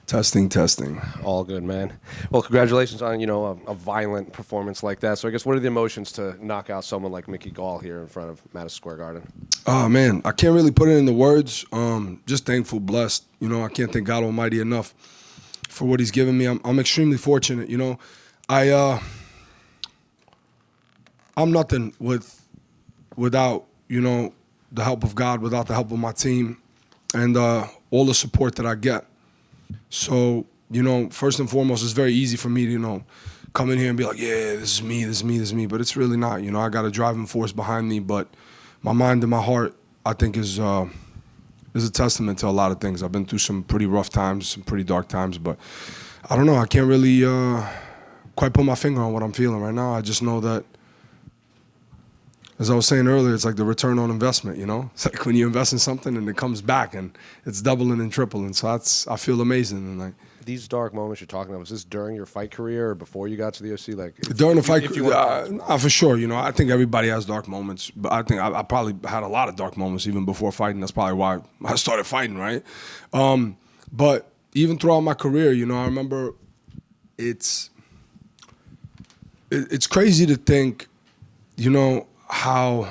Testing, testing. All good, man. Well, congratulations on, a violent performance like that. So I guess what are the emotions to knock out someone like Mickey Gall here in front of Madison Square Garden? Oh, man, I can't really put it into words. Just thankful, blessed. I can't thank God Almighty enough for what he's given me. I'm extremely fortunate, I'm nothing without, the help of God, without the help of my team, and all the support that I get. So, first and foremost, it's very easy for me to, come in here and be like, yeah, this is me, this is me, this is me. But it's really not. I got a driving force behind me. But my mind and my heart, I think, is a testament to a lot of things. I've been through some pretty rough times, some pretty dark times. But I don't know. I can't really quite put my finger on what I'm feeling right now. I just know that, as I was saying earlier, it's like the return on investment, It's like when you invest in something and it comes back and it's doubling and tripling. So I feel amazing. And these dark moments you're talking about, was this during your fight career or before you got to the UFC? During the fight career, for sure. I think everybody has dark moments, but I think I probably had a lot of dark moments even before fighting. That's probably why I started fighting, right? But even throughout my career, I remember it's crazy to think, how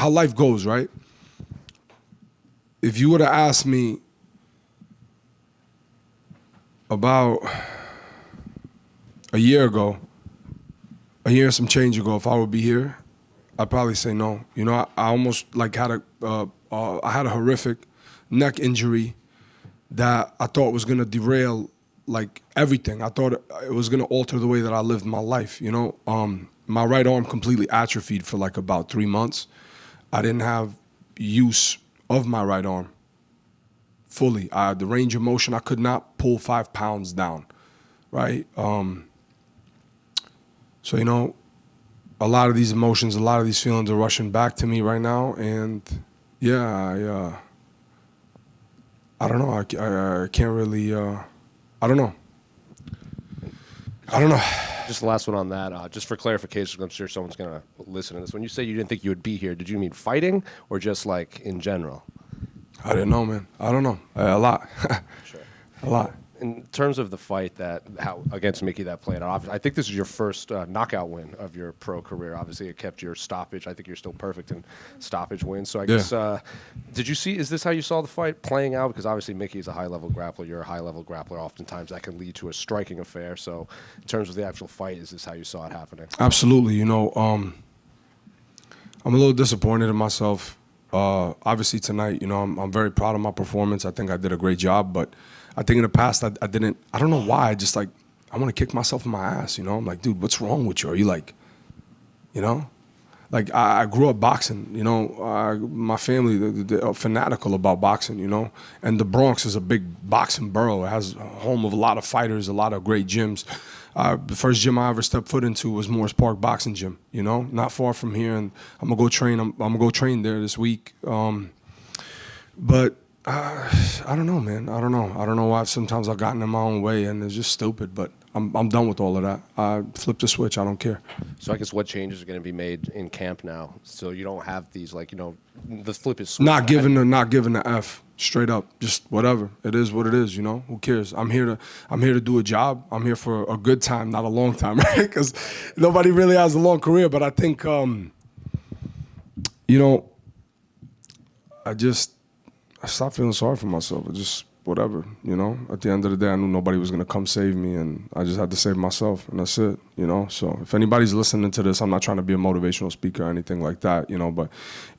life goes, right? If you would have asked me about a year and some change ago, if I would be here, I'd probably say no. I almost had I had a horrific neck injury that I thought was gonna derail everything. I thought it was gonna alter the way that I lived my life. My right arm completely atrophied for about 3 months. I didn't have use of my right arm fully. The range of motion, I could not pull 5 pounds down, right? So, a lot of these emotions, a lot of these feelings are rushing back to me right now. And yeah, I don't know. I can't really, I don't know. Just the last one on that, just for clarification, I'm sure someone's going to listen to this. When you say you didn't think you would be here, did you mean fighting or just in general? I didn't know, man. I don't know. A lot. Sure. A lot. In terms of the fight against Mickey that played out, I think this is your first knockout win of your pro career. Obviously, it kept your stoppage. I think you're still perfect in stoppage wins. So I guess, did you see, is this how you saw the fight playing out? Because obviously Mickey is a high-level grappler. You're a high-level grappler. Oftentimes that can lead to a striking affair. So in terms of the actual fight, is this how you saw it happening? Absolutely. I'm a little disappointed in myself. Obviously tonight, I'm very proud of my performance. I think I did a great job, but I think in the past I didn't. I don't know why. I just I want to kick myself in my ass. I'm like, dude, what's wrong with you? Are you I grew up boxing. My family they're fanatical about boxing. And the Bronx is a big boxing borough. It has a home of a lot of fighters, a lot of great gyms. The first gym I ever stepped foot into was Morris Park Boxing Gym. Not far from here, and I'm gonna go train. I'm gonna go train there this week. But I don't know, man. I don't know why sometimes I've gotten in my own way, and it's just stupid. But I'm done with all of that. I flipped the switch. I don't care. So I guess what changes are going to be made in camp now, so you don't have these the flip is not giving the F straight up. Just whatever. It is what it is. Who cares? I'm here to do a job. I'm here for a good time, not a long time, right? Because nobody really has a long career. But I think I stopped feeling sorry for myself. It just whatever, At the end of the day, I knew nobody was gonna come save me, and I just had to save myself, and that's it, So if anybody's listening to this, I'm not trying to be a motivational speaker or anything like that, But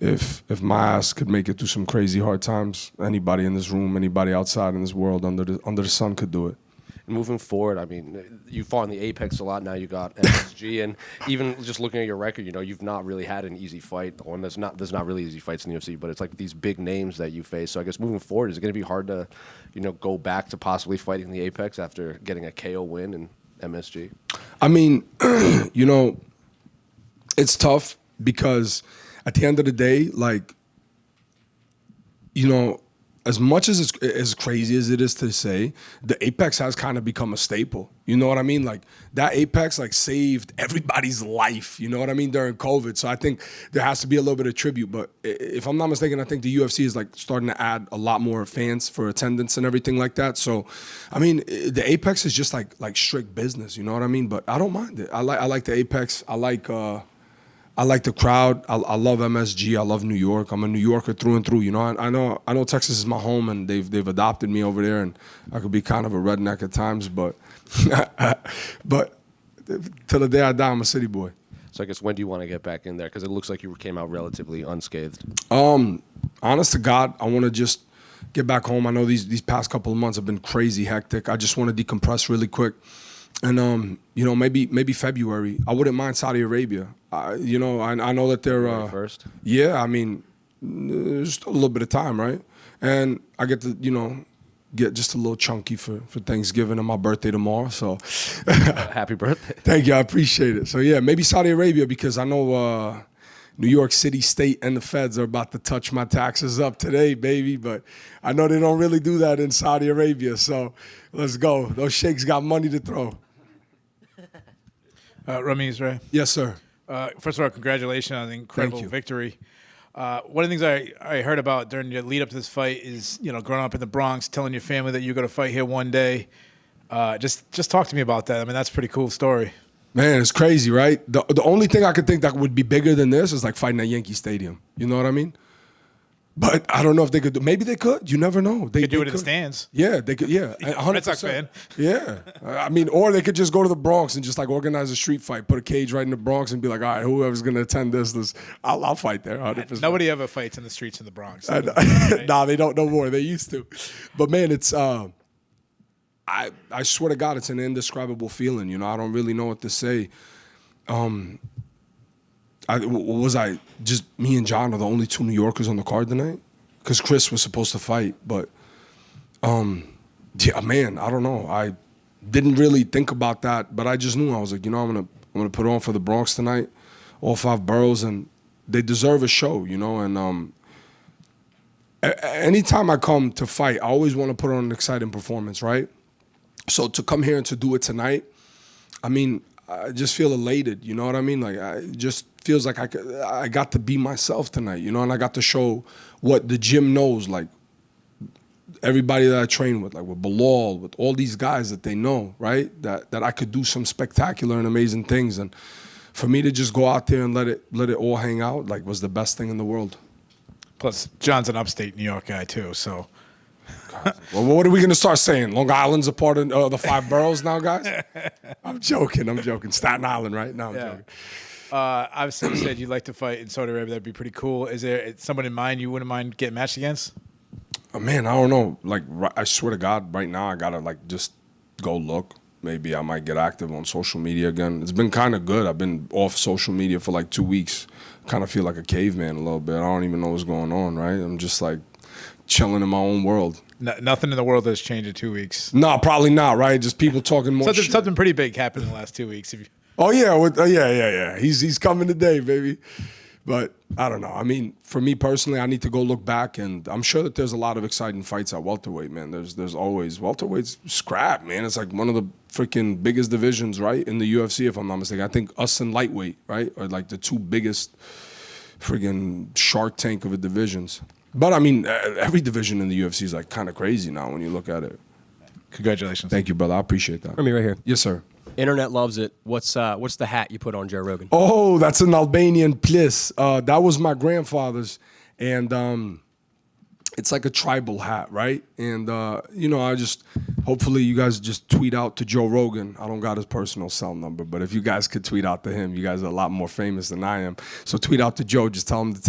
if my ass could make it through some crazy hard times, anybody in this room, anybody outside in this world under the sun could do it. And moving forward, I mean, you fought in the Apex a lot. Now you got MSG, and even just looking at your record, you've not really had an easy fight. Or there's not really easy fights in the UFC, but it's these big names that you face. So I guess moving forward, is it going to be hard to, go back to possibly fighting the Apex after getting a KO win in MSG? I mean, it's tough because at the end of the day, as much as it's as crazy as it is to say, the Apex has kind of become a staple. You know what I mean? Like that Apex like saved everybody's life. You know what I mean during COVID. So I think there has to be a little bit of tribute. But if I'm not mistaken, I think the UFC is like starting to add a lot more fans for attendance and everything like that. So, I mean, the Apex is just like strict business. You know what I mean? But I don't mind it. I like the Apex. I like the crowd. I love MSG. I love New York. I'm a New Yorker through and through. You know, I know Texas is my home, and they've adopted me over there, and I could be kind of a redneck at times, but but till the day I die, I'm a city boy. So I guess when do you want to get back in there? Because it looks like you came out relatively unscathed. Honest to God, I want to just get back home. I know these past couple of months have been crazy hectic. I just want to decompress really quick. And you know, maybe February. I wouldn't mind Saudi Arabia. You know, I know that they're first. Yeah, I mean, there's still a little bit of time, right? And I get to, you know, get just a little chunky for Thanksgiving and my birthday tomorrow. So Happy birthday! Thank you, I appreciate it. So yeah, maybe Saudi Arabia, because I know New York City, state, and the feds are about to touch my taxes up today, baby. But I know they don't really do that in Saudi Arabia. So let's go. Those sheikhs got money to throw. Ramiz, right? Yes, sir. First of all, congratulations on the incredible victory. One of the things I heard about during your lead up to this fight is, you know, growing up in the Bronx, telling your family that you're going to fight here one day. Just talk to me about that. I mean, that's a pretty cool story. Man, it's crazy, right? The only thing I could think that would be bigger than this is like fighting at Yankee Stadium. You know what I mean? But I don't know if they could do. Maybe they could. You never know. They could do it in the stands. Yeah, they could. Yeah, 100%. Red Sox fan. Yeah, I mean, or they could just go to the Bronx and just like organize a street fight, put a cage right in the Bronx, and be like, all right, whoever's gonna attend this, I'll fight there. 100%. Nobody ever fights in the streets in the Bronx. Nah, they don't no more. They used to. But man, it's I swear to God, it's an indescribable feeling. You know, I don't really know what to say. Was I just me and John are the only two New Yorkers on the card tonight? Because Chris was supposed to fight, but yeah, man, I don't know. I didn't really think about that, but I just knew. I was like, you know, I'm gonna put on for the Bronx tonight, all 5 boroughs, and they deserve a show, you know. And anytime I come to fight, I always want to put on an exciting performance, right? So to come here and to do it tonight, I mean, I just feel elated, you know what I mean? Like, it just feels like I got to be myself tonight, you know, and I got to show what the gym knows, like everybody that I train with, like with Belal, with all these guys that they know, right? That I could do some spectacular and amazing things. And for me to just go out there and let it all hang out, like, was the best thing in the world. Plus, John's an upstate New York guy too, so. Well, what are we gonna start saying? Long Island's a part of the 5 boroughs now, guys? I'm joking. Staten Island, right? No, I'm joking. Obviously, you said you'd like to fight in Saudi Arabia. That'd be pretty cool. Is there someone in mind you wouldn't mind getting matched against? Man, I don't know. Like, I swear to God, right now I gotta like just go look. Maybe I might get active on social media again. It's been kind of good. I've been off social media for like 2 weeks. Kind of feel like a caveman a little bit. I don't even know what's going on, right? I'm just like chilling in my own world. Nothing in the world has changed in 2 weeks. No, probably not, right? Just people talking more shit. Something pretty big happened in the last 2 weeks. Oh, yeah. Yeah. He's coming today, baby. But I don't know. I mean, for me personally, I need to go look back, and I'm sure that there's a lot of exciting fights at welterweight, man. There's always welterweight's scrap, man. It's like one of the freaking biggest divisions, right, in the UFC, if I'm not mistaken. I think us and lightweight, right, are like the 2 biggest freaking Shark Tank of the divisions. But I mean, every division in the UFC is like kind of crazy now when you look at it. Congratulations. Thank you, brother. I appreciate that. Let me right here. Yes, sir. Internet loves it. What's the hat you put on Joe Rogan? Oh, that's an Albanian plis. That was my grandfather's, and it's like a tribal hat, right? And you know, hopefully you guys just tweet out to Joe Rogan. I don't got his personal cell number, but if you guys could tweet out to him, you guys are a lot more famous than I am. So tweet out to Joe. Just tell him to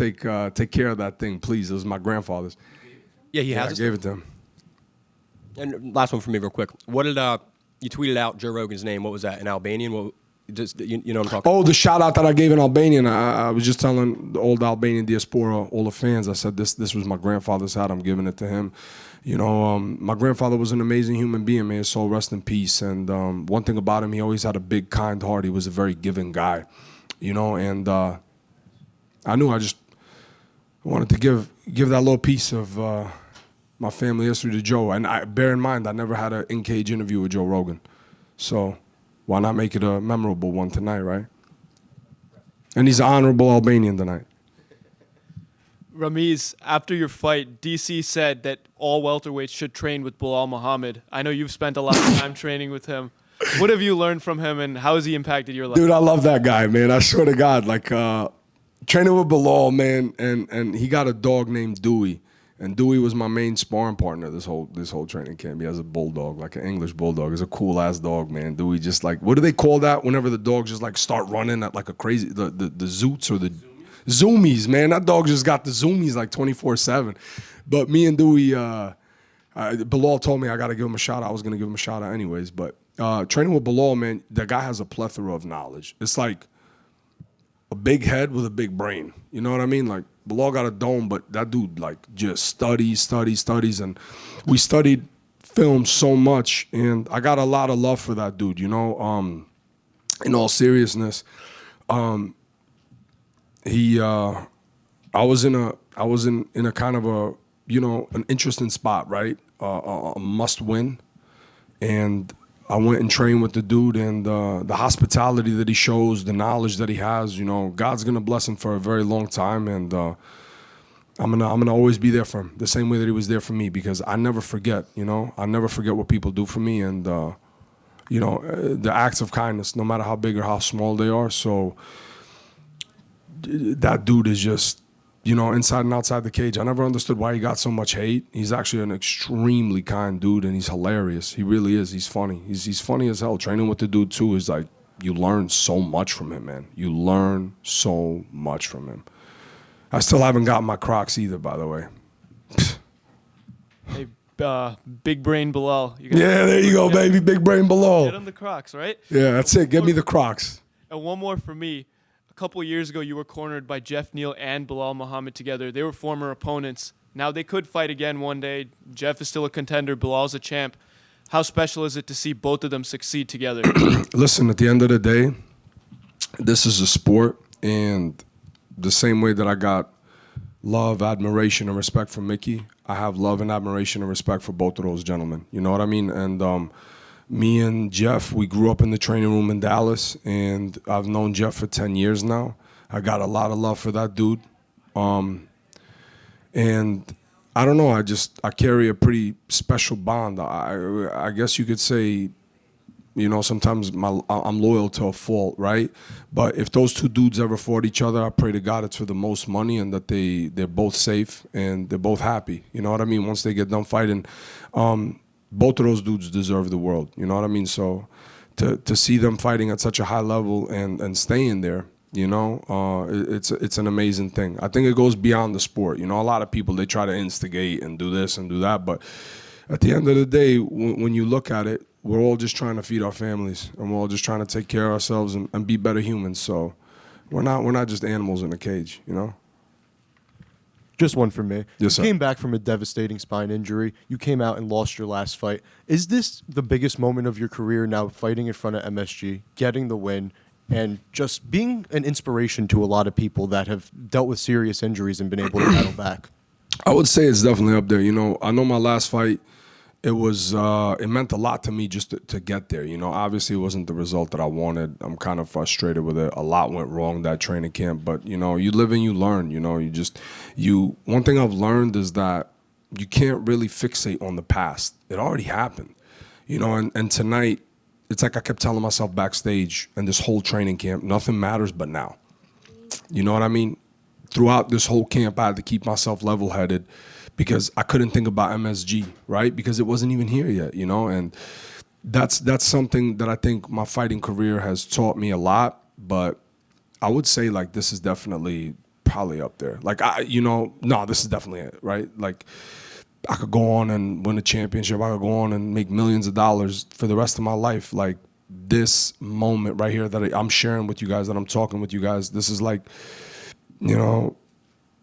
take care of that thing, please. It was my grandfather's. Yeah, he has. I gave it to him. And last one for me, real quick. What did you tweeted out Joe Rogan's name? What was that? In Albanian? What? Just you know what I'm talking. Oh, the shout out that I gave in Albanian. I was just telling the old Albanian diaspora, all the fans. I said this was my grandfather's hat. I'm giving it to him. You know, my grandfather was an amazing human being, man. His soul rest in peace. And one thing about him, he always had a big, kind heart. He was a very giving guy. You know, and I knew I just wanted to give that little piece of my family history to Joe. And bear in mind, I never had an in-cage interview with Joe Rogan. So why not make it a memorable one tonight, right? And he's an honorable Albanian tonight. Ramiz, after your fight, DC said that all welterweights should train with Belal Muhammad. I know you've spent a lot of time training with him. What have you learned from him, and how has he impacted your life? Dude, I love that guy, man. I swear to God, like training with Belal, man, and he got a dog named Dewey, and Dewey was my main sparring partner this whole training camp. He has a bulldog, like an English bulldog. He's a cool ass dog, man. Dewey just like, what do they call that whenever the dogs just like start running at like a crazy the zoots or the zoomies, man. That dog just got the zoomies like 24/7. But me and Dewey, Belal told me I got to give him a shot. I was gonna give him a shot out anyways, but. Training with Belal, man, that guy has a plethora of knowledge. It's like a big head with a big brain. You know what I mean? Like, Belal got a dome, but that dude, like, just studies. And we studied film so much, and I got a lot of love for that dude, you know? In all seriousness, I was in a kind of a, you know, an interesting spot, right? A must win. And I went and trained with the dude, and the hospitality that he shows, the knowledge that he has, you know, God's gonna bless him for a very long time, and I'm gonna always be there for him, the same way that he was there for me, because I never forget, you know, I never forget what people do for me, and you know, the acts of kindness, no matter how big or how small they are. So that dude is just, you know, inside and outside the cage. I never understood why he got so much hate. He's actually an extremely kind dude, and he's hilarious. He really is. He's funny. He's funny as hell. Training with the dude, too, is like, you learn so much from him, man. You learn so much from him. I still haven't gotten my Crocs either, by the way. Hey, big brain Belal. Yeah, there you go, baby. Big brain below. Get him the Crocs, right? Yeah, that's it. Give me the Crocs. And one more for me. A couple of years ago, you were cornered by Jeff Neal and Belal Muhammad together. They were former opponents. Now they could fight again one day. Jeff is still a contender. Belal's a champ. How special is it to see both of them succeed together? Listen, at the end of the day, this is a sport, and the same way that I got love, admiration, and respect for Mickey, I have love and admiration and respect for both of those gentlemen. You know what I mean? And me and Jeff, we grew up in the training room in Dallas, and I've known Jeff for 10 years now. I got a lot of love for that dude. And I don't know, I carry a pretty special bond. I guess you could say, you know, sometimes I'm loyal to a fault, right? But if those two dudes ever fought each other, I pray to God it's for the most money, and that they're both safe and they're both happy. You know what I mean? Once they get done fighting. Both of those dudes deserve the world, you know what I mean? So to see them fighting at such a high level and staying there, you know, it's an amazing thing. I think it goes beyond the sport. You know, a lot of people, they try to instigate and do this and do that, but at the end of the day, when you look at it, we're all just trying to feed our families, and we're all just trying to take care of ourselves and be better humans. So we're not just animals in a cage, you know? Just one for me. Yes, sir. You came back from a devastating spine injury. You came out and lost your last fight. Is this the biggest moment of your career now, fighting in front of MSG, getting the win, and just being an inspiration to a lot of people that have dealt with serious injuries and been able to battle back? I would say it's definitely up there. You know, I know my last fight, it meant a lot to me just to get there. You know, obviously it wasn't the result that I wanted. I'm kind of frustrated with it. A lot went wrong that training camp, but you know, you live and you learn. You know, one thing I've learned is that you can't really fixate on the past. It already happened. You know, and tonight, it's like I kept telling myself backstage and this whole training camp, nothing matters but now. You know what I mean? Throughout this whole camp, I had to keep myself level-headed, because I couldn't think about MSG, right? Because it wasn't even here yet, you know? And that's something that I think my fighting career has taught me a lot, but I would say, like, this is definitely probably up there. Like, this is definitely it, right? Like, I could go on and win a championship. I could go on and make millions of dollars for the rest of my life. Like, this moment right here that I'm sharing with you guys, that I'm talking with you guys, this is like, you know,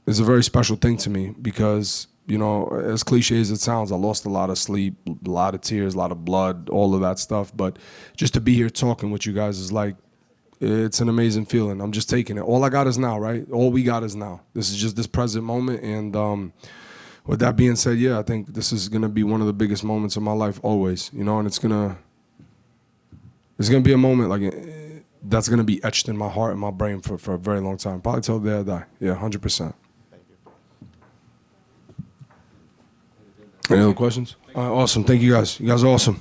it's a very special thing to me, because, you know, as cliche as it sounds, I lost a lot of sleep, a lot of tears, a lot of blood, all of that stuff. But just to be here talking with you guys is like, it's an amazing feeling. I'm just taking it. All I got is now, right? All we got is now. This is just this present moment. And with that being said, yeah, I think this is gonna be one of the biggest moments of my life always, you know, and it's gonna be a moment like that's gonna be etched in my heart and my brain for a very long time, probably till the day I die. Yeah, 100%. Any other questions? All right, awesome. Thank you guys. You guys are awesome.